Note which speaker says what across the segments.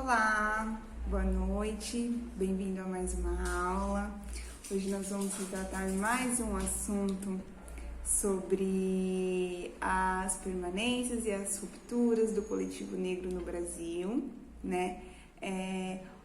Speaker 1: Olá, boa noite, bem-vindo a mais uma aula. Hoje nós vamos tratar mais um assunto sobre as permanências e as rupturas do coletivo negro no Brasil, né?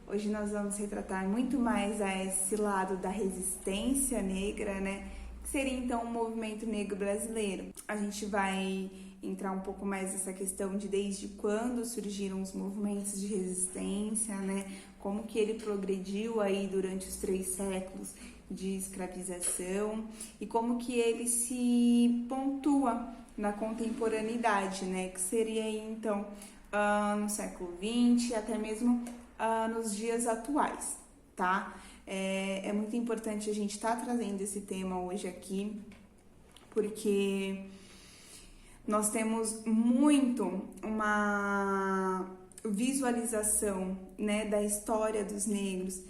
Speaker 1: Hoje nós vamos retratar muito mais a esse lado da resistência negra, né? Que seria então o movimento negro brasileiro. A gente vai entrar um pouco mais nessa questão de desde quando surgiram os movimentos de resistência, né? Como que ele progrediu aí durante os 3 séculos de escravização e como que ele se pontua na contemporaneidade, né? Que seria aí, então, no século XX, até mesmo nos dias atuais, tá? É muito importante a gente estar trazendo esse tema hoje aqui, porque nós temos muito uma visualização, né, da história dos negros,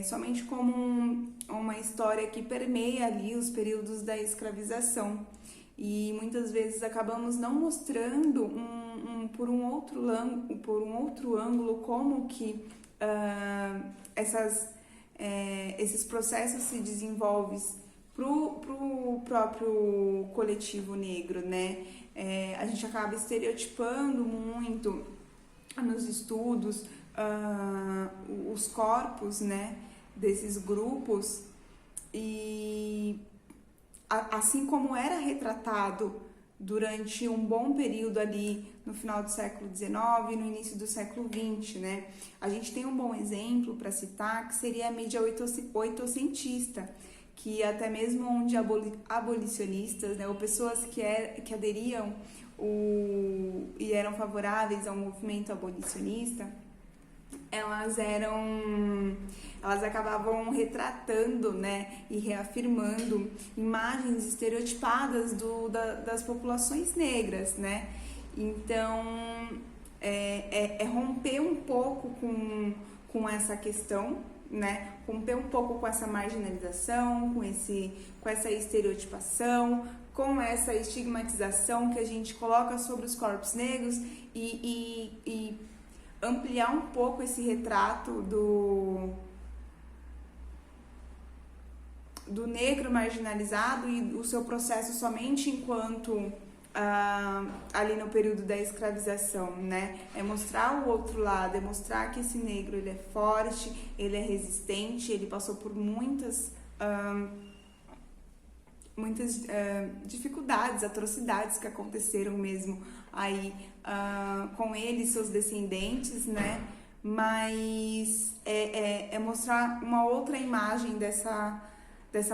Speaker 1: somente como uma história que permeia ali os períodos da escravização. E muitas vezes acabamos não mostrando por um outro ângulo como que esses processos se desenvolvem pro próprio coletivo negro, né? A gente acaba estereotipando muito nos estudos os corpos, né, desses grupos, e assim como era retratado durante um bom período ali no final do século XIX e no início do século XX, né? A gente tem um bom exemplo para citar, que seria a mídia oitocentista, que até mesmo onde abolicionistas, né, ou pessoas que aderiam e eram favoráveis ao movimento abolicionista, elas acabavam retratando, né, e reafirmando imagens estereotipadas das populações negras, né? Então, romper um pouco com essa questão, né? Romper um pouco com essa marginalização, com essa estereotipação, com essa estigmatização que a gente coloca sobre os corpos negros e ampliar um pouco esse retrato do negro marginalizado e o seu processo somente enquanto ali no período da escravização, né? É mostrar o outro lado, é mostrar que esse negro ele é forte, ele é resistente, ele passou por muitas dificuldades, atrocidades que aconteceram mesmo aí com ele e seus descendentes, né? Mas é mostrar uma outra imagem dessa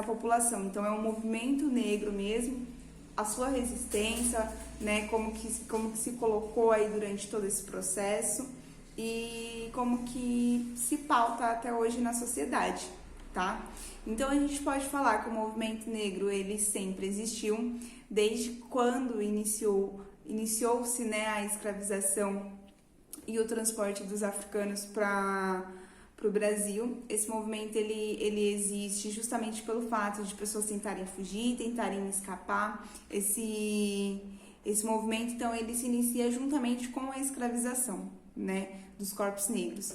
Speaker 1: população. Então é um movimento negro mesmo, a sua resistência, né? Como que se colocou aí durante todo esse processo e como que se pauta até hoje na sociedade, tá? Então a gente pode falar que o movimento negro ele sempre existiu, desde quando iniciou-se, né, a escravização e o transporte dos africanos para o Brasil. Esse movimento ele existe justamente pelo fato de pessoas tentarem fugir, tentarem escapar. Esse movimento, então, ele se inicia juntamente com a escravização, né, dos corpos negros.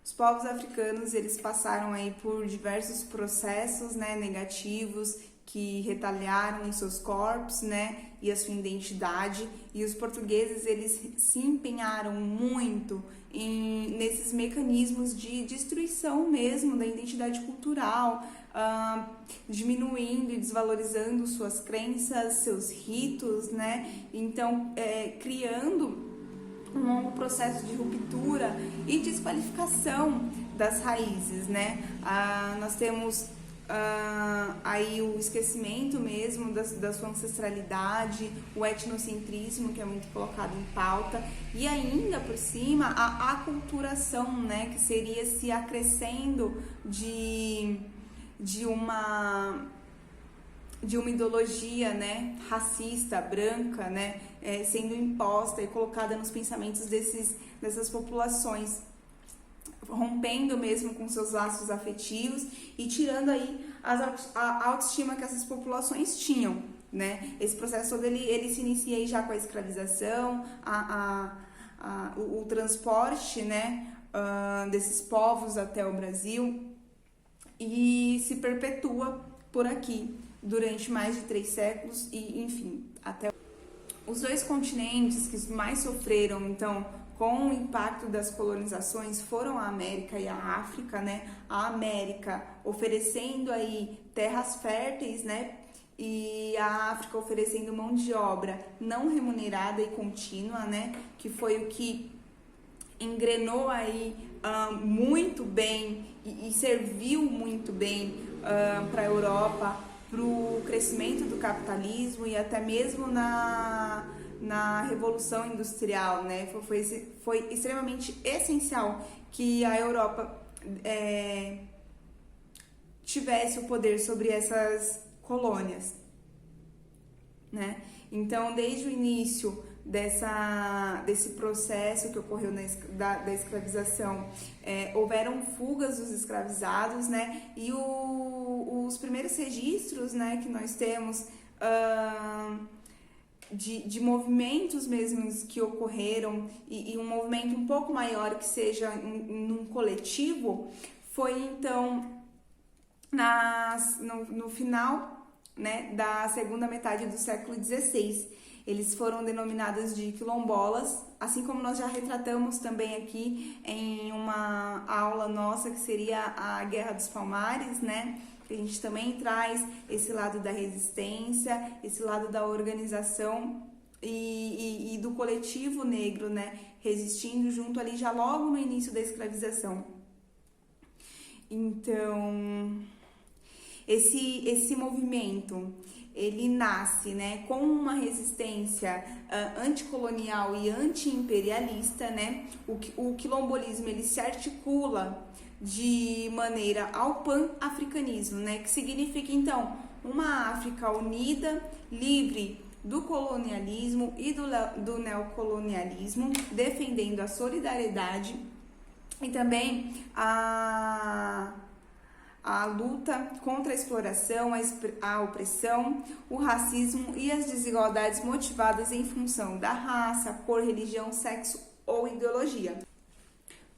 Speaker 1: Os povos africanos, eles passaram aí por diversos processos, né, negativos que retalharam em seus corpos, né, e a sua identidade, e os portugueses, eles se empenharam muito nesses mecanismos de destruição mesmo da identidade cultural, diminuindo e desvalorizando suas crenças, seus ritos, né, então criando um longo processo de ruptura e desqualificação das raízes, né? Nós temos aí o esquecimento mesmo da sua ancestralidade, o etnocentrismo, que é muito colocado em pauta, e ainda por cima a aculturação, né? Que seria se acrescendo de uma ideologia, né, racista, branca, né, sendo imposta e colocada nos pensamentos dessas populações, rompendo mesmo com seus laços afetivos e tirando aí a autoestima que essas populações tinham, né? Esse processo todo ele se inicia aí já com a escravização, o transporte, né, desses povos até o Brasil e se perpetua por aqui durante mais de 3 séculos e, enfim, até os 2 continentes que mais sofreram, então, com o impacto das colonizações foram a América e a África, né? A América oferecendo aí terras férteis, né? E a África oferecendo mão de obra não remunerada e contínua, né? Que foi o que engrenou aí muito bem e serviu muito bem para a Europa, para o crescimento do capitalismo e até mesmo na Revolução Industrial, né? Foi extremamente essencial que a Europa tivesse o poder sobre essas colônias, né? Então, desde o início desse processo que ocorreu da escravização, houveram fugas dos escravizados, né? E os primeiros registros, né, que nós temos de movimentos mesmos que ocorreram e um movimento um pouco maior que seja num coletivo, foi então no final, né, da segunda metade do século XVI. Eles foram denominados de quilombolas, assim como nós já retratamos também aqui em uma aula nossa que seria a Guerra dos Palmares, né? A gente também traz esse lado da resistência, esse lado da organização e do coletivo negro, né? Resistindo junto ali já logo no início da escravização. Então, esse movimento, ele nasce, né, com uma resistência anticolonial e anti-imperialista, né? O quilombolismo, ele se articula de maneira ao pan-africanismo, né? Que significa, então, uma África unida, livre do colonialismo e do neocolonialismo, defendendo a solidariedade e também a luta contra a exploração, a opressão, o racismo e as desigualdades motivadas em função da raça, cor, religião, sexo ou ideologia.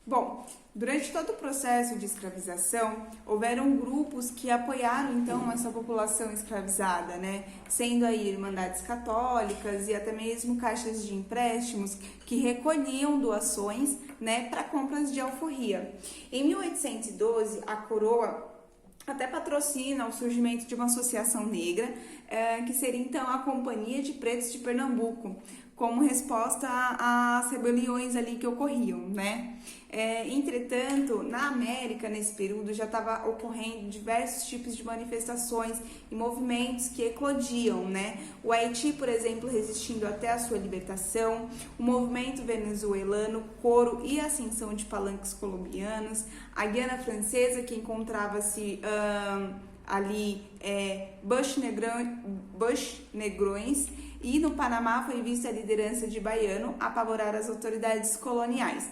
Speaker 1: Bom, durante todo o processo de escravização, houveram grupos que apoiaram, então, essa população escravizada, né? Sendo aí irmandades católicas e até mesmo caixas de empréstimos que recolhiam doações, né, para compras de alforria. Em 1812, a coroa até patrocina o surgimento de uma associação negra, que seria então a Companhia de Pretos de Pernambuco, como resposta às rebeliões ali que ocorriam, né? Entretanto, na América, nesse período, já estava ocorrendo diversos tipos de manifestações e movimentos que eclodiam, né? O Haiti, por exemplo, resistindo até a sua libertação, o movimento venezuelano, coro e ascensão de palanques colombianos, a Guiana Francesa, que encontrava-se ali Bush Negrões, e no Panamá foi vista a liderança de Baiano apavorar as autoridades coloniais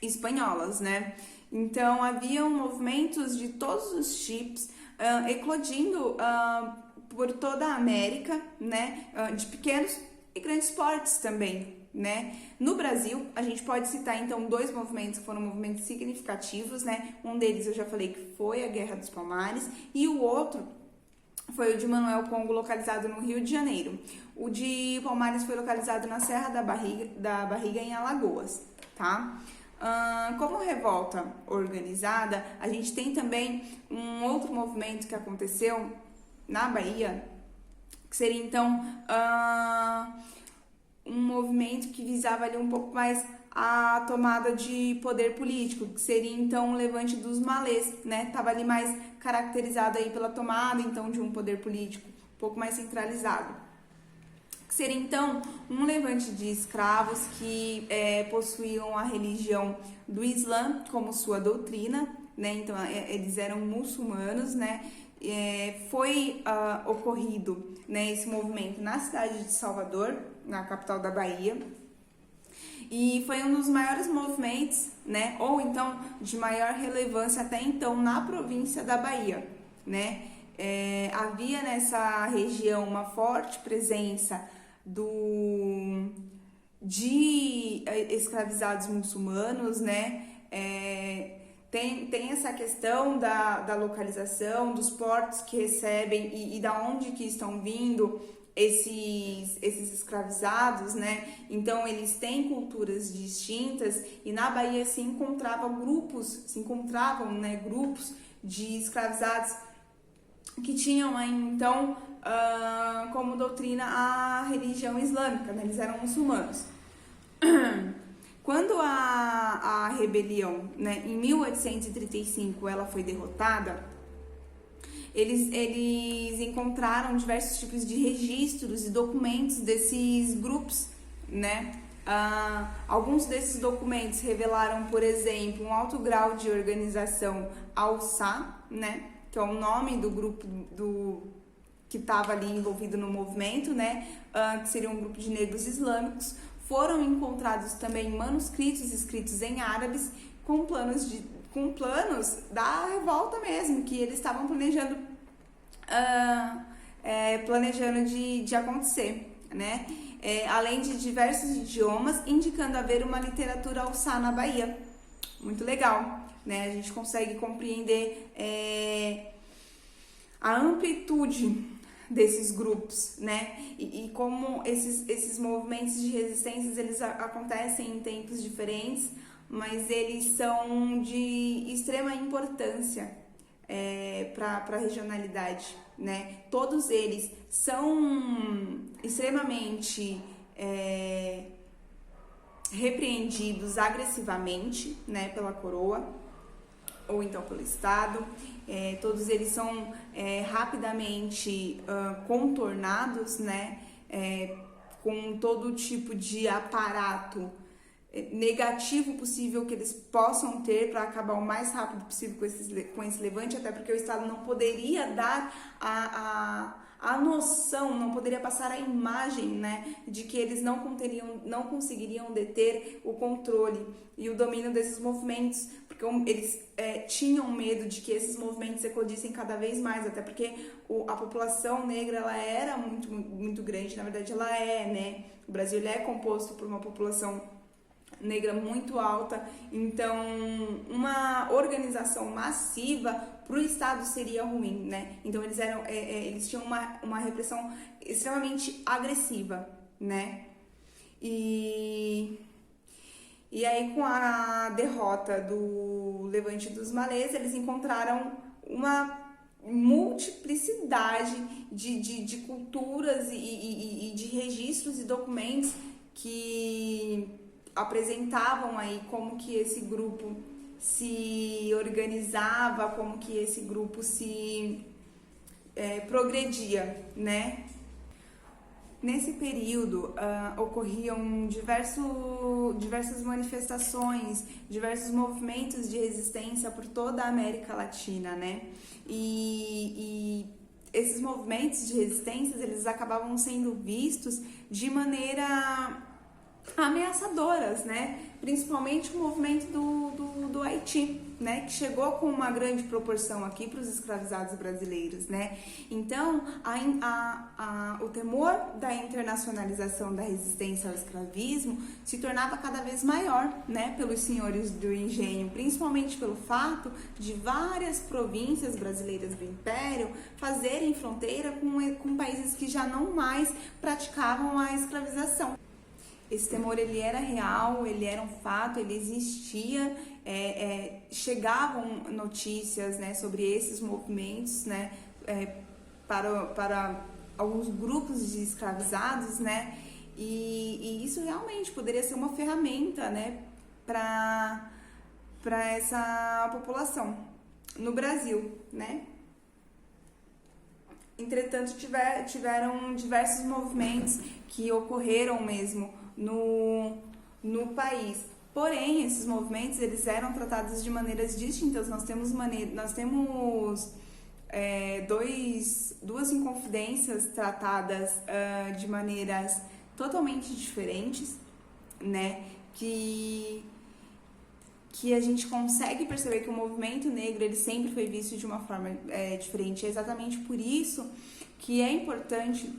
Speaker 1: espanholas, né? Então, haviam movimentos de todos os tipos eclodindo por toda a América, né? De pequenos e grandes portes também, né? No Brasil, a gente pode citar, então, 2 movimentos que foram movimentos significativos, né? Um deles eu já falei que foi a Guerra dos Palmares e o outro foi o de Manuel Congo, localizado no Rio de Janeiro. O de Palmares foi localizado na Serra da Barriga em Alagoas, tá? Como revolta organizada, a gente tem também um outro movimento que aconteceu na Bahia, que seria então um movimento que visava ali um pouco mais a tomada de poder político, que seria então o levante dos malês, né? Tava ali mais caracterizado aí pela tomada então de um poder político um pouco mais centralizado. Que seria então um levante de escravos que possuíam a religião do Islã como sua doutrina, né? Então eles eram muçulmanos, né? Foi ocorrido, né, esse movimento na cidade de Salvador, na capital da Bahia, e foi um dos maiores movimentos, né, ou então de maior relevância até então na província da Bahia, né? Havia nessa região uma forte presença de escravizados muçulmanos, né? Tem essa questão da localização, dos portos que recebem e da onde que estão vindo esses escravizados, né? Então eles têm culturas distintas e na Bahia se encontravam, né, grupos de escravizados que tinham aí, então, como doutrina a religião islâmica, né? Eles eram muçulmanos. Quando a rebelião, né, em 1835, ela foi derrotada, eles encontraram diversos tipos de registros e documentos desses grupos, né? Alguns desses documentos revelaram, por exemplo, um alto grau de organização Al-Sa, né? Que é o nome do grupo que estava ali envolvido no movimento, né? Que seria um grupo de negros islâmicos. Foram encontrados também manuscritos escritos em árabes com planos da revolta mesmo, que eles estavam planejando de acontecer, né? Além de diversos idiomas, indicando haver uma literatura Al-Sa na Bahia. Muito legal, né? A gente consegue compreender a amplitude desses grupos, né? E como esses movimentos de resistência, eles acontecem em tempos diferentes, mas eles são de extrema importância para a regionalidade, né? Todos eles são extremamente repreendidos agressivamente, né, pela coroa ou então pelo Estado. Todos eles são rapidamente contornados, né, com todo tipo de aparato negativo possível que eles possam ter para acabar o mais rápido possível com esse levante, até porque o Estado não poderia dar a noção, não poderia passar a imagem, né, de que eles não conseguiriam deter o controle e o domínio desses movimentos, porque eles tinham medo de que esses movimentos eclodissem cada vez mais, até porque a população negra ela era muito, muito grande, na verdade ela né? O Brasil ele é composto por uma população negra muito alta, então uma organização massiva para o Estado seria ruim, né? Então eles tinham uma repressão extremamente agressiva, né? E aí com a derrota do Levante dos Malês, eles encontraram uma multiplicidade de culturas e de registros e documentos que apresentavam aí como que esse grupo se organizava, como que esse grupo se progredia, né? Nesse período ocorriam diversas manifestações, diversos movimentos de resistência por toda a América Latina, né? E esses movimentos de resistência, eles acabavam sendo vistos de maneira ameaçadoras, né? Principalmente o movimento do Haiti, né? Que chegou com uma grande proporção aqui para os escravizados brasileiros, né? Então, o temor da internacionalização da resistência ao escravismo se tornava cada vez maior, né? Pelos senhores do engenho, principalmente pelo fato de várias províncias brasileiras do Império fazerem fronteira com países que já não mais praticavam a escravização. Esse temor, ele era real, ele era um fato, ele existia, chegavam notícias, né, sobre esses movimentos, né, para alguns grupos de escravizados, né, e isso realmente poderia ser uma ferramenta, né, para essa população no Brasil, né. Entretanto, tiveram diversos movimentos que ocorreram mesmo no país. Porém, esses movimentos eles eram tratados de maneiras distintas. Nós temos duas inconfidências tratadas de maneiras totalmente diferentes, né? Que a gente consegue perceber que o movimento negro ele sempre foi visto de uma forma diferente. É exatamente por isso que é importante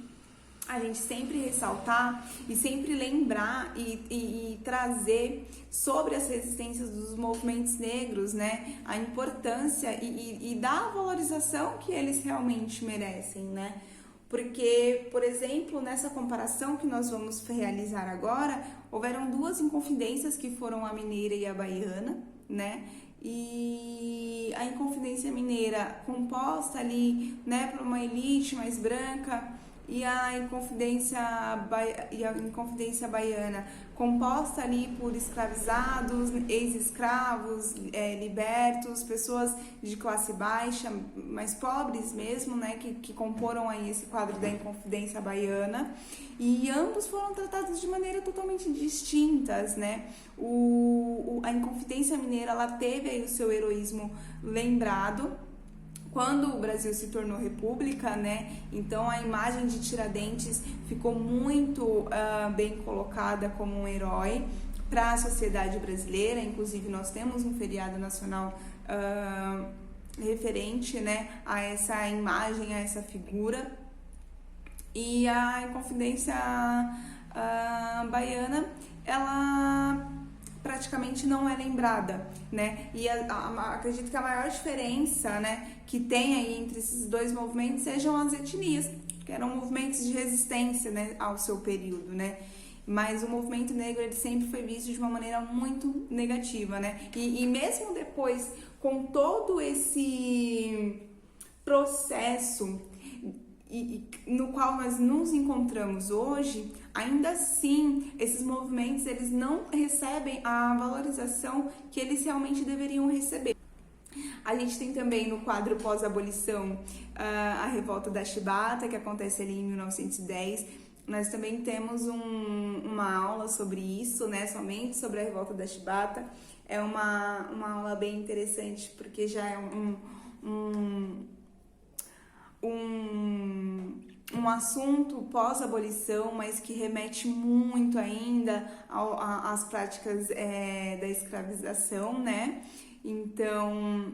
Speaker 1: a gente sempre ressaltar e sempre lembrar e trazer sobre as resistências dos movimentos negros, né? A importância e dar a valorização que eles realmente merecem, né? Porque, por exemplo, nessa comparação que nós vamos realizar agora, houveram duas inconfidências que foram a mineira e a baiana, né? E a Inconfidência Mineira composta ali, né, por uma elite mais branca, e a Inconfidência Baiana composta ali por escravizados, ex-escravos, libertos, pessoas de classe baixa, mais pobres mesmo, né, que comporam aí esse quadro da Inconfidência Baiana, e ambos foram tratados de maneira totalmente distintas, né. A Inconfidência Mineira, ela teve aí o seu heroísmo lembrado quando o Brasil se tornou república, né? Então a imagem de Tiradentes ficou muito bem colocada como um herói para a sociedade brasileira. Inclusive nós temos um feriado nacional referente, né, a essa imagem, a essa figura. E a Inconfidência Baiana, ela praticamente não é lembrada, né? E acredito que a maior diferença, né, que tem aí entre esses dois movimentos sejam as etnias, que eram movimentos de resistência, né, ao seu período, né? Mas o movimento negro, ele sempre foi visto de uma maneira muito negativa, né? E mesmo depois, com todo esse processo no qual nós nos encontramos hoje, ainda assim, esses movimentos, eles não recebem a valorização que eles realmente deveriam receber. A gente tem também no quadro pós-abolição a Revolta da Chibata, que acontece ali em 1910. Nós também temos uma aula sobre isso, né, somente sobre a Revolta da Chibata. É uma aula bem interessante, porque já é um assunto pós-abolição, mas que remete muito ainda às práticas da escravização, né? Então,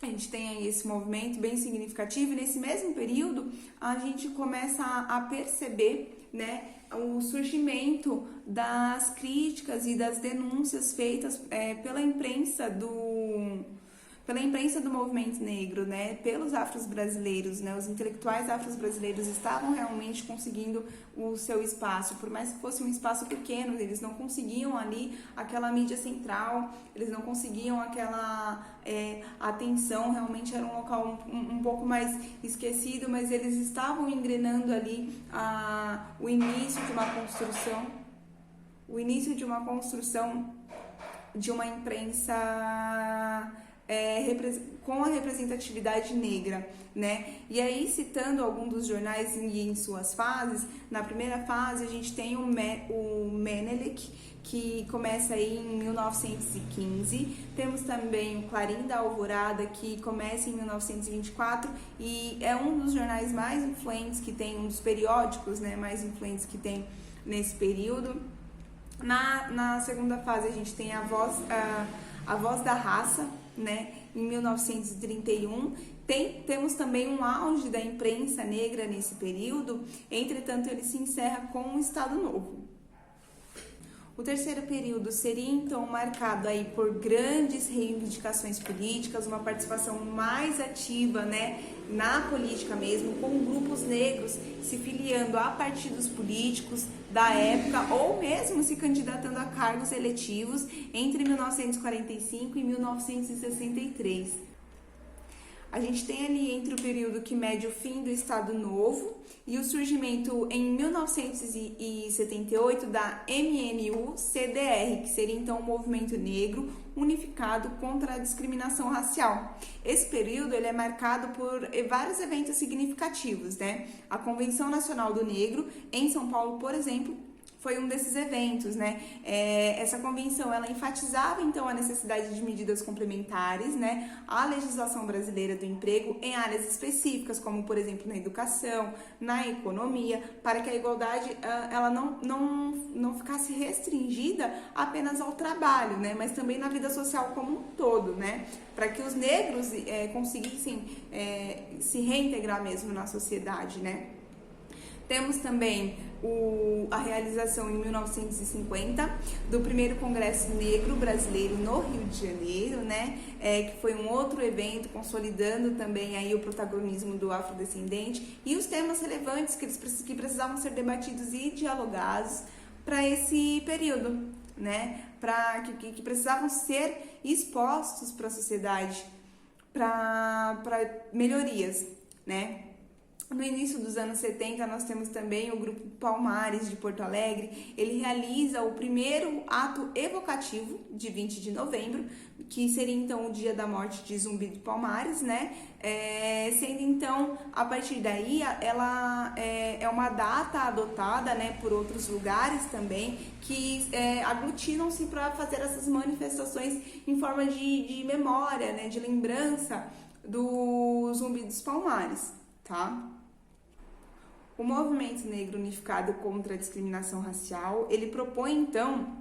Speaker 1: a gente tem aí esse movimento bem significativo, e nesse mesmo período a gente começa a perceber, né, o surgimento das críticas e das denúncias feitas pela imprensa do movimento negro, né, pelos afro-brasileiros, né, os intelectuais afro-brasileiros estavam realmente conseguindo o seu espaço, por mais que fosse um espaço pequeno, eles não conseguiam ali aquela mídia central, eles não conseguiam aquela atenção, realmente era um local um pouco mais esquecido, mas eles estavam engrenando ali o início de uma construção de uma imprensa com a representatividade negra, né? E aí, citando algum dos jornais em suas fases, na primeira fase a gente tem o Menelik, que começa aí em 1915, temos também o Clarim da Alvorada, que começa em 1924 e é um dos jornais mais influentes que tem, um dos periódicos, né, mais influentes que tem nesse período. Na segunda fase a gente tem a Voz da Raça, né, em 1931. Temos também um auge da imprensa negra nesse período, entretanto ele se encerra com o Estado Novo. O terceiro período seria então marcado aí por grandes reivindicações políticas, uma participação mais ativa, né, na política mesmo, com grupos negros se filiando a partidos políticos da época ou mesmo se candidatando a cargos eletivos entre 1945 e 1963. A gente tem ali entre o período que mede o fim do Estado Novo e o surgimento em 1978 da MNU-CDR, que seria então um movimento negro unificado contra a discriminação racial. Esse período ele é marcado por vários eventos significativos, né? A Convenção Nacional do Negro em São Paulo, por exemplo, foi um desses eventos, né? Essa convenção, ela enfatizava, então, a necessidade de medidas complementares, né, à legislação brasileira do emprego em áreas específicas, como, por exemplo, na educação, na economia, para que a igualdade, ela não ficasse restringida apenas ao trabalho, né, mas também na vida social como um todo, né, para que os negros conseguissem se reintegrar mesmo na sociedade, né. Temos também a realização em 1950 do primeiro Congresso Negro Brasileiro no Rio de Janeiro, né? Que foi um outro evento consolidando também aí o protagonismo do afrodescendente e os temas relevantes que precisavam ser debatidos e dialogados para esse período, né? Que precisavam ser expostos para a sociedade, para melhorias, né? No início dos anos 70, nós temos também o Grupo Palmares de Porto Alegre. Ele realiza o primeiro ato evocativo de 20 de novembro, que seria então o dia da morte de Zumbi dos Palmares, né? Sendo então, a partir daí, ela é uma data adotada, né, por outros lugares também, que aglutinam-se para fazer essas manifestações em forma de memória, né, de lembrança do Zumbi dos Palmares, tá? O Movimento Negro Unificado contra a Discriminação Racial, ele propõe então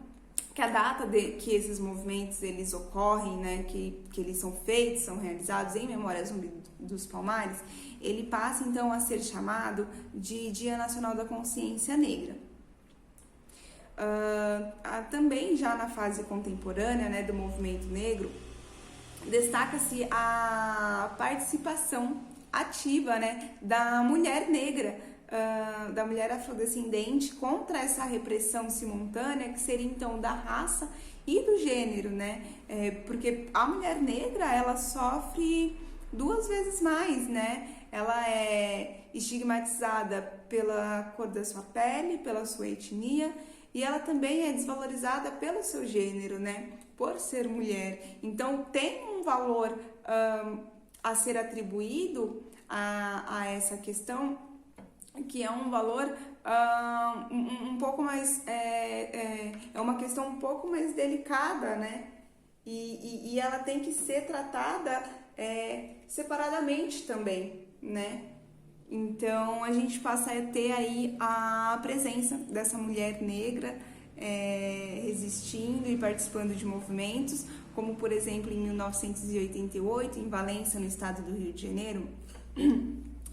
Speaker 1: que a data que esses movimentos eles ocorrem, né, que eles são feitos, são realizados em memória Zumbi dos Palmares, ele passa então a ser chamado de Dia Nacional da Consciência Negra. Também já na fase contemporânea, né, do movimento negro, destaca-se a participação ativa, né, da mulher negra, da mulher afrodescendente contra essa repressão simultânea que seria então da raça e do gênero, né? Porque a mulher negra ela sofre 2 vezes mais, né? Ela é estigmatizada pela cor da sua pele, pela sua etnia e ela também é desvalorizada pelo seu gênero, né? Por ser mulher. Então tem um valor a ser atribuído a essa questão, que é um valor um pouco mais, é uma questão um pouco mais delicada, né? E ela tem que ser tratada separadamente também, né? Então a gente passa a ter aí a presença dessa mulher negra resistindo e participando de movimentos, como por exemplo em 1988, em Valência, no estado do Rio de Janeiro,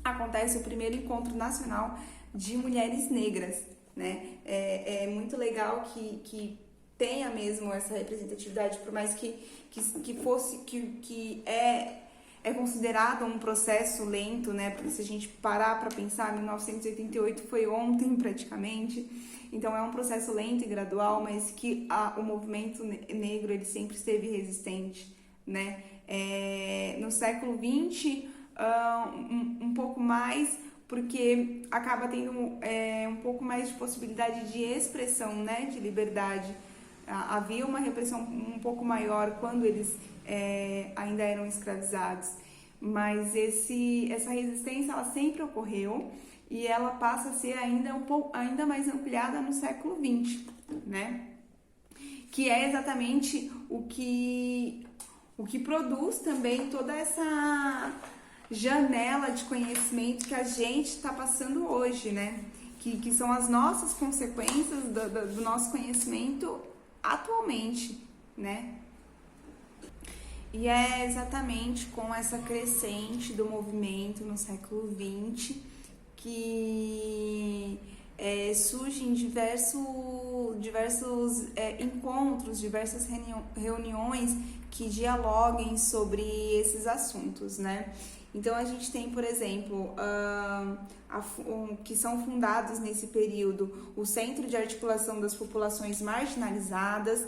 Speaker 1: acontece o primeiro encontro nacional de mulheres negras, né? É muito legal que tenha mesmo essa representatividade, por mais que é considerado um processo lento, né? Porque se a gente parar para pensar, 1988 foi ontem praticamente, então é um processo lento e gradual, mas que o movimento negro ele sempre esteve resistente, né? No século XX, um pouco mais, porque acaba tendo um pouco mais de possibilidade de expressão, né, de liberdade. Havia uma repressão um pouco maior quando eles ainda eram escravizados, mas essa resistência ela sempre ocorreu e ela passa a ser ainda mais ampliada no século XX, né, que é exatamente o que produz também toda essa janela de conhecimento que a gente está passando hoje, né? Que são as nossas consequências do nosso conhecimento atualmente, né? E é exatamente com essa crescente do movimento no século XX que surgem diversos encontros, diversas reuniões que dialoguem sobre esses assuntos, né? Então a gente tem, por exemplo, que são fundados nesse período o Centro de Articulação das Populações Marginalizadas,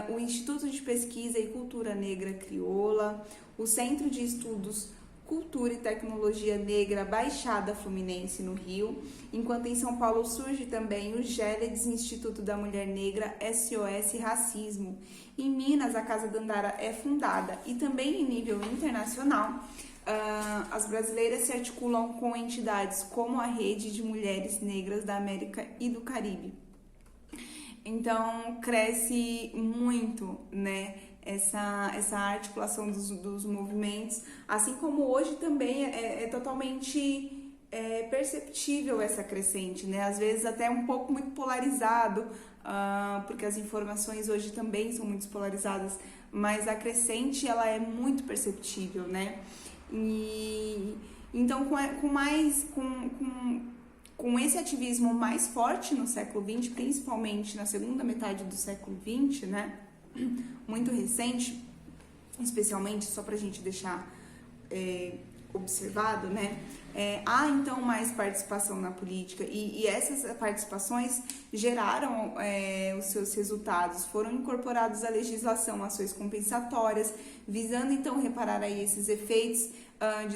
Speaker 1: o Instituto de Pesquisa e Cultura Negra Crioula, o Centro de Estudos Cultura e Tecnologia Negra Baixada Fluminense no Rio, enquanto em São Paulo surge também o Gélides Instituto da Mulher Negra SOS Racismo. Em Minas, a Casa Dandara é fundada e também em nível internacional, as brasileiras se articulam com entidades como a Rede de Mulheres Negras da América e do Caribe. Então, cresce muito, né, essa articulação dos movimentos, assim como hoje também é totalmente perceptível essa crescente, né, às vezes até um pouco muito polarizado, porque as informações hoje também são muito polarizadas, mas a crescente ela é muito perceptível, né? E então com com esse ativismo mais forte no século XX, principalmente na segunda metade do século XX, né, muito recente, especialmente, só para a gente deixar observado, né, há então mais participação na política e essas participações geraram os seus resultados, foram incorporados à legislação ações compensatórias, visando então reparar aí esses efeitos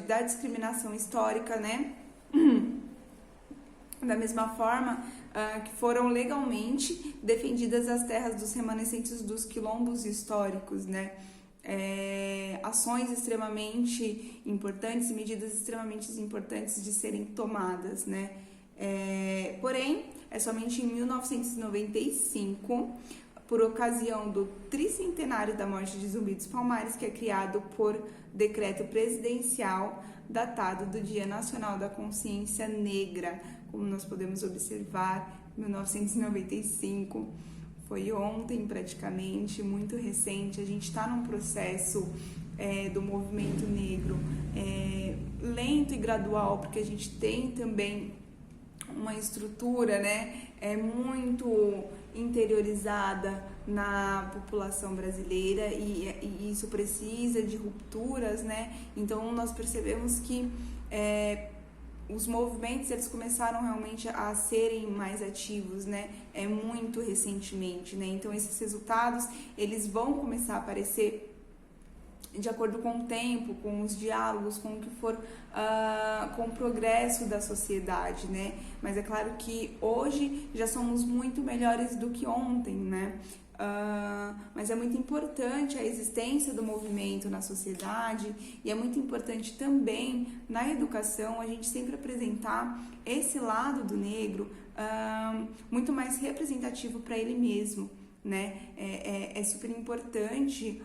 Speaker 1: da discriminação histórica, né, da mesma forma que foram legalmente defendidas as terras dos remanescentes dos quilombos históricos, né? Ações extremamente importantes e medidas extremamente importantes de serem tomadas, né? Porém, é somente em 1995, por ocasião do tricentenário da morte de Zumbi dos Palmares, que é criado por decreto presidencial datado do Dia Nacional da Consciência Negra. Como nós podemos observar, 1995 foi ontem praticamente, muito recente. A gente está num processo do movimento negro lento e gradual, porque a gente tem também uma estrutura, né, muito interiorizada na população brasileira e isso precisa de rupturas, né? Então nós percebemos que os movimentos eles começaram realmente a serem mais ativos, né? Muito recentemente, né? Então esses resultados eles vão começar a aparecer de acordo com o tempo, com os diálogos, com o que for, com o progresso da sociedade, né? Mas é claro que hoje já somos muito melhores do que ontem, né? Mas é muito importante a existência do movimento na sociedade e é muito importante também na educação a gente sempre apresentar esse lado do negro muito mais representativo para ele mesmo, né? É super importante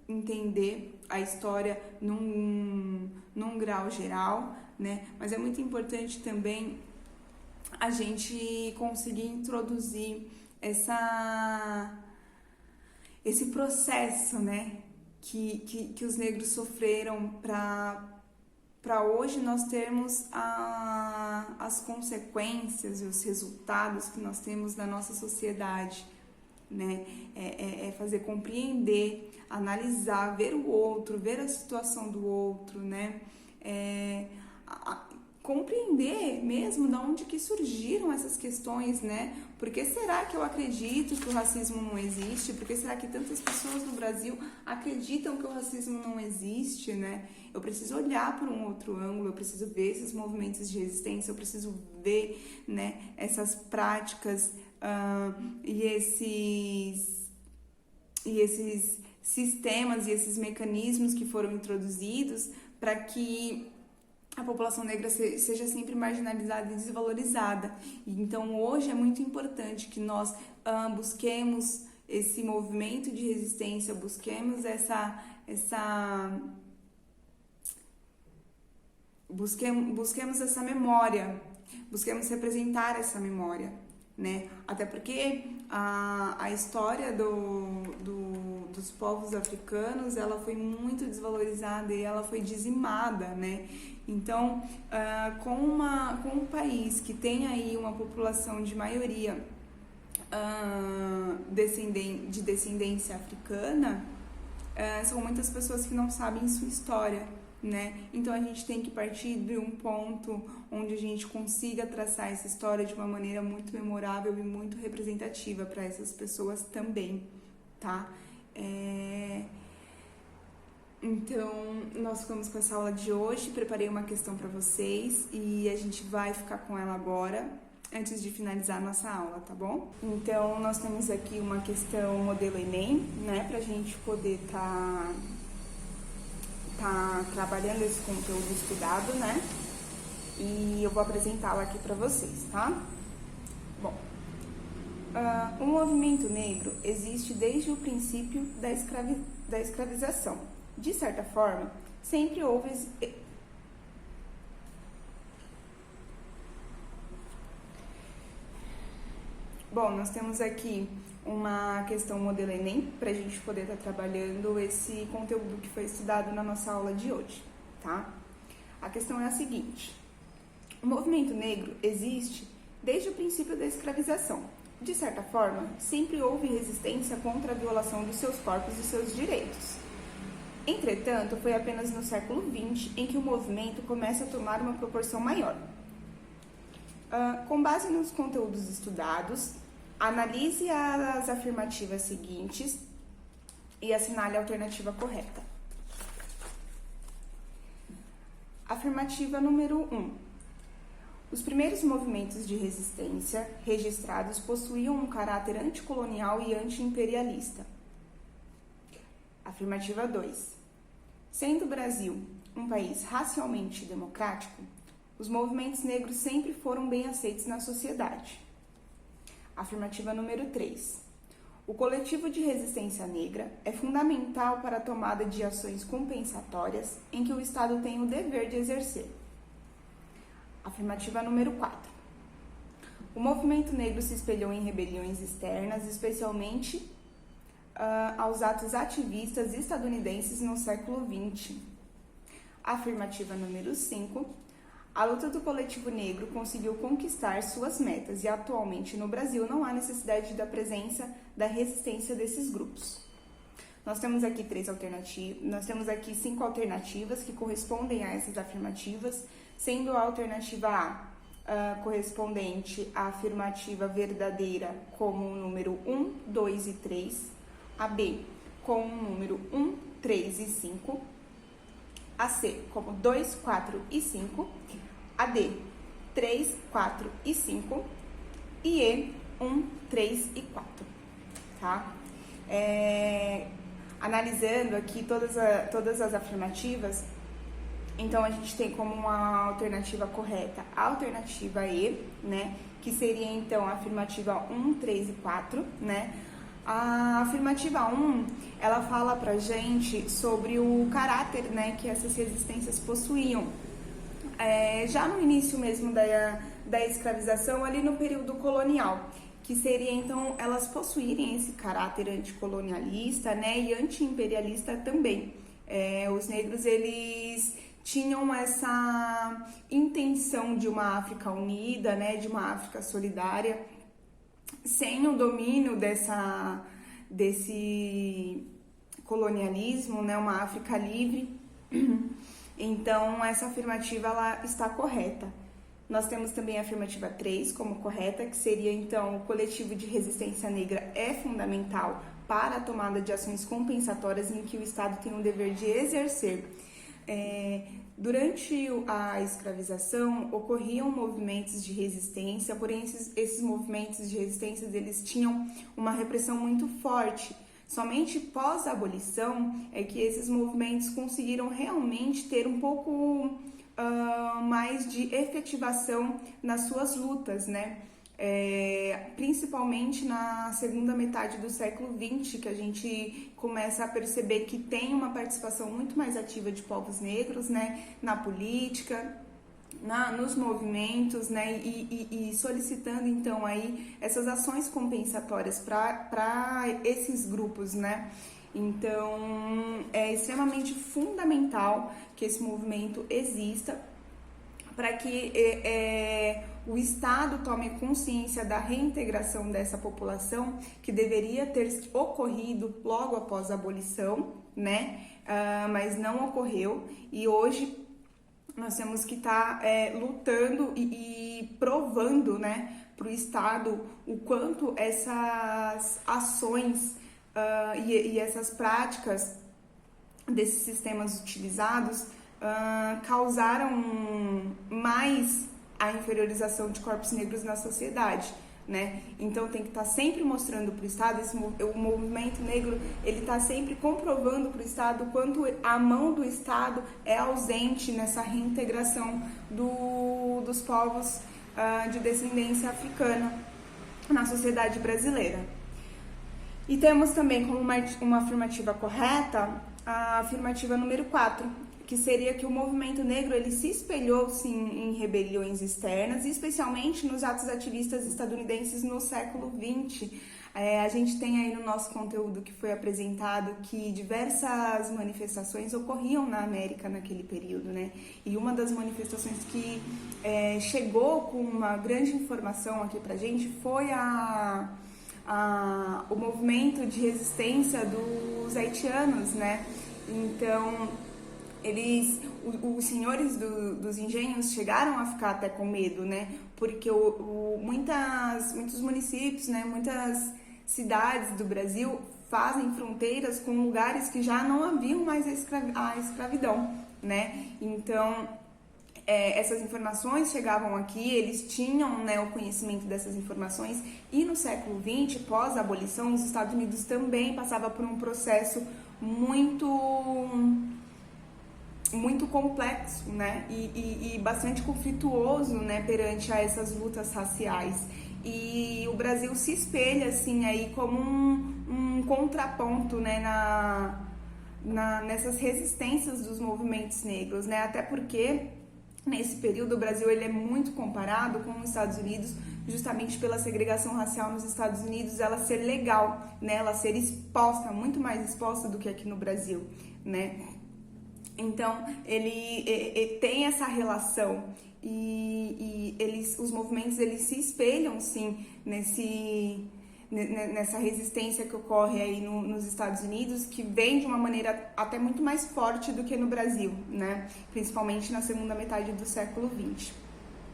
Speaker 1: entender a história num grau geral, né? Mas é muito importante também a gente conseguir introduzir esse processo, né, que os negros sofreram para hoje nós termos as consequências e os resultados que nós temos na nossa sociedade, né? Fazer compreender, analisar, ver o outro, ver a situação do outro, né? Compreender mesmo de onde que surgiram essas questões, né? Por que será que eu acredito que o racismo não existe? Por que será que tantas pessoas no Brasil acreditam que o racismo não existe, né? Eu preciso olhar por um outro ângulo, eu preciso ver esses movimentos de resistência, eu preciso ver, né, essas práticas e esses sistemas e esses mecanismos que foram introduzidos para que a população negra seja sempre marginalizada e desvalorizada. Então, hoje é muito importante que nós busquemos esse movimento de resistência, busquemos busquemos essa memória, busquemos representar essa memória, né? Até porque a história dos povos africanos, ela foi muito desvalorizada e ela foi dizimada, né? Então, com um país que tem aí uma população de maioria de descendência africana, são muitas pessoas que não sabem sua história, né? Então a gente tem que partir de um ponto onde a gente consiga traçar essa história de uma maneira muito memorável e muito representativa para essas pessoas também, tá? Então, nós ficamos com essa aula de hoje, preparei uma questão para vocês e a gente vai ficar com ela agora, antes de finalizar a nossa aula, tá bom? Então, nós temos aqui uma questão modelo Enem, né, pra gente poder tá trabalhando esse conteúdo estudado, né, e eu vou apresentá-la aqui para vocês, tá? Bom, o movimento negro existe desde o princípio da escravização. De certa forma, sempre houve... Bom, nós temos aqui uma questão modelo Enem, para a gente poder estar trabalhando esse conteúdo que foi estudado na nossa aula de hoje, tá? A questão é a seguinte: O movimento negro existe desde o princípio da escravização. De certa forma, sempre houve resistência contra a violação dos seus corpos e seus direitos. Entretanto, foi apenas no século XX em que o movimento começa a tomar uma proporção maior. Com base nos conteúdos estudados, analise as afirmativas seguintes e assinale a alternativa correta. Afirmativa número 1. Os primeiros movimentos de resistência registrados possuíam um caráter anticolonial e anti-imperialista. Afirmativa 2. Sendo o Brasil um país racialmente democrático, os movimentos negros sempre foram bem aceitos na sociedade. Afirmativa número 3. O coletivo de resistência negra é fundamental para a tomada de ações compensatórias em que o Estado tem o dever de exercer. Afirmativa número 4. O movimento negro se espelhou em rebeliões externas, especialmente aos atos ativistas estadunidenses no século XX. Afirmativa número 5. A luta do coletivo negro conseguiu conquistar suas metas e atualmente no Brasil não há necessidade da presença da resistência desses grupos. Nós temos aqui 5 alternativas que correspondem a essas afirmativas, sendo a alternativa A correspondente à afirmativa verdadeira como o número 1, 2 e 3, a B com o número 1, 3 e 5, a C como 2, 4 e 5, a D 3, 4 e 5 e E 1, 3 e 4, tá? Analisando aqui todas as afirmativas, então a gente tem como uma alternativa correta a alternativa E, né? Que seria então a afirmativa 1, 3 e 4, né? A afirmativa 1, ela fala pra gente sobre o caráter, né, que essas resistências possuíam. Já no início mesmo da escravização, ali no período colonial, que seria então elas possuírem esse caráter anticolonialista, né, e anti-imperialista também. Os negros, eles tinham essa intenção de uma África unida, né, de uma África solidária, sem o domínio desse colonialismo, né, uma África livre. Então, essa afirmativa ela está correta. Nós temos também a afirmativa 3 como correta, que seria, então, o coletivo de resistência negra é fundamental para a tomada de ações compensatórias em que o Estado tem o dever de exercer. Durante a escravização, ocorriam movimentos de resistência, porém esses movimentos de resistência eles tinham uma repressão muito forte. Somente pós a abolição é que esses movimentos conseguiram realmente ter um pouco mais de efetivação nas suas lutas, né? Principalmente na segunda metade do século XX, que a gente começa a perceber que tem uma participação muito mais ativa de povos negros, né, na política, nos movimentos, né, e solicitando então aí essas ações compensatórias para esses grupos, né. Então é extremamente fundamental que esse movimento exista para que o Estado tome consciência da reintegração dessa população, que deveria ter ocorrido logo após a abolição, né? Mas não ocorreu, e hoje nós temos que estar lutando e provando, né, para o Estado o quanto essas ações e essas práticas desses sistemas utilizados causaram mais a inferiorização de corpos negros na sociedade, né? Então tem que estar sempre mostrando para o Estado, o movimento negro, ele está sempre comprovando para o Estado o quanto a mão do Estado é ausente nessa reintegração dos povos de descendência africana na sociedade brasileira. E temos também como uma afirmativa correta a afirmativa número 4, que seria que o movimento negro ele se espelhou sim em rebeliões externas, especialmente nos atos ativistas estadunidenses no século XX. A gente tem aí no nosso conteúdo que foi apresentado que diversas manifestações ocorriam na América naquele período, né? E uma das manifestações que chegou com uma grande informação aqui pra gente foi o movimento de resistência dos haitianos, né? Então, os senhores dos engenhos chegaram a ficar até com medo, né? Porque muitos municípios, né? Muitas cidades do Brasil fazem fronteiras com lugares que já não haviam mais a escravidão, né? Então, essas informações chegavam aqui, eles tinham, né, o conhecimento dessas informações, e no século XX, pós a abolição, os Estados Unidos também passava por um processo muito complexo, né, e bastante conflituoso, né, perante a essas lutas raciais. E o Brasil se espelha, assim, aí como um contraponto, né, nessas resistências dos movimentos negros, né, até porque nesse período o Brasil ele é muito comparado com os Estados Unidos, justamente pela segregação racial nos Estados Unidos, ela ser legal, né, ela ser exposta, muito mais exposta do que aqui no Brasil, né. Então, ele tem essa relação e os movimentos eles se espelham, sim, nessa resistência que ocorre aí nos Estados Unidos, que vem de uma maneira até muito mais forte do que no Brasil, né? Principalmente na segunda metade do século XX,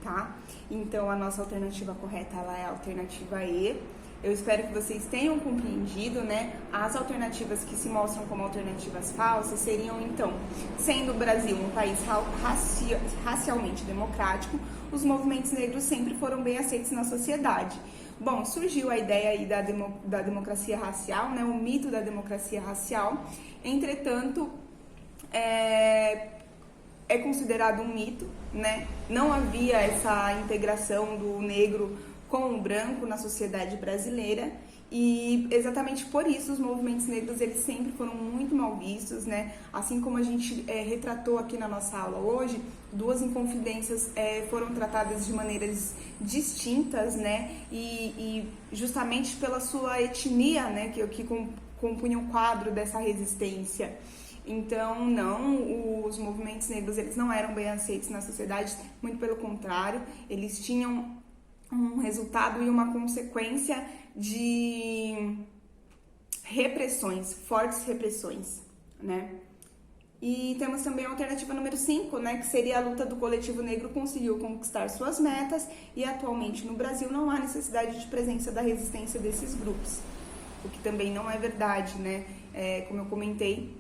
Speaker 1: tá? Então, a nossa alternativa correta ela é a alternativa E. Eu espero que vocês tenham compreendido, né? As alternativas que se mostram como alternativas falsas seriam, então, sendo o Brasil um país racialmente democrático, os movimentos negros sempre foram bem aceitos na sociedade. Bom, surgiu a ideia aí da democracia racial, né? O mito da democracia racial. Entretanto, é considerado um mito, né? Não havia essa integração do negro com o branco na sociedade brasileira, e exatamente por isso os movimentos negros eles sempre foram muito mal vistos, né? Assim como a gente retratou aqui na nossa aula hoje, duas inconfidências foram tratadas de maneiras distintas, né? E justamente pela sua etnia, né? Que compunha o quadro dessa resistência. Então, não, os movimentos negros eles não eram bem aceitos na sociedade, muito pelo contrário, eles tinham um resultado e uma consequência de repressões, fortes repressões, né? E temos também a alternativa número 5, né, que seria a luta do coletivo negro conseguiu conquistar suas metas e atualmente no Brasil não há necessidade de presença da resistência desses grupos, o que também não é verdade, né? Como eu comentei,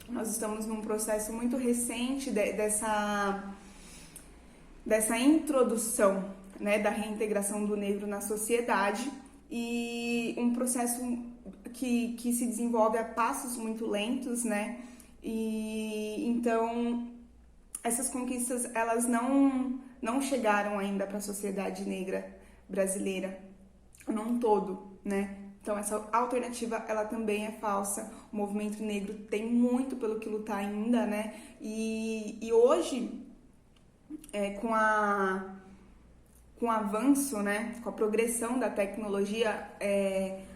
Speaker 1: nós estamos num processo muito recente dessa introdução, né, da reintegração do negro na sociedade, e um processo que se desenvolve a passos muito lentos, né, e então essas conquistas elas não chegaram ainda para a sociedade negra brasileira num todo, né. Então essa alternativa ela também é falsa. O movimento negro tem muito pelo que lutar ainda, né, e hoje com o avanço, né, com a progressão da tecnologia,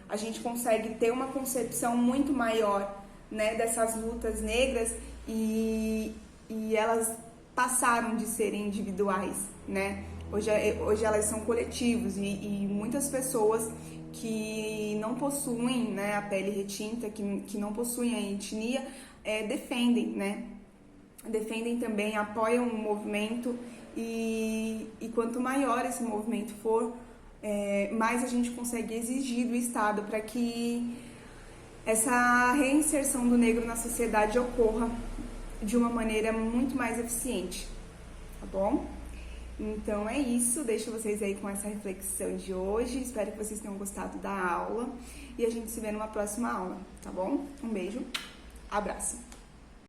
Speaker 1: a gente consegue ter uma concepção muito maior, né, dessas lutas negras e elas passaram de serem individuais, né? Hoje elas são coletivos e muitas pessoas que não possuem, né, a pele retinta, que não possuem a etnia, defendem, né? Defendem também, apoiam o movimento. E quanto maior esse movimento for, mais a gente consegue exigir do Estado para que essa reinserção do negro na sociedade ocorra de uma maneira muito mais eficiente, tá bom? Então é isso, deixo vocês aí com essa reflexão de hoje, espero que vocês tenham gostado da aula e a gente se vê numa próxima aula, tá bom? Um beijo, abraço!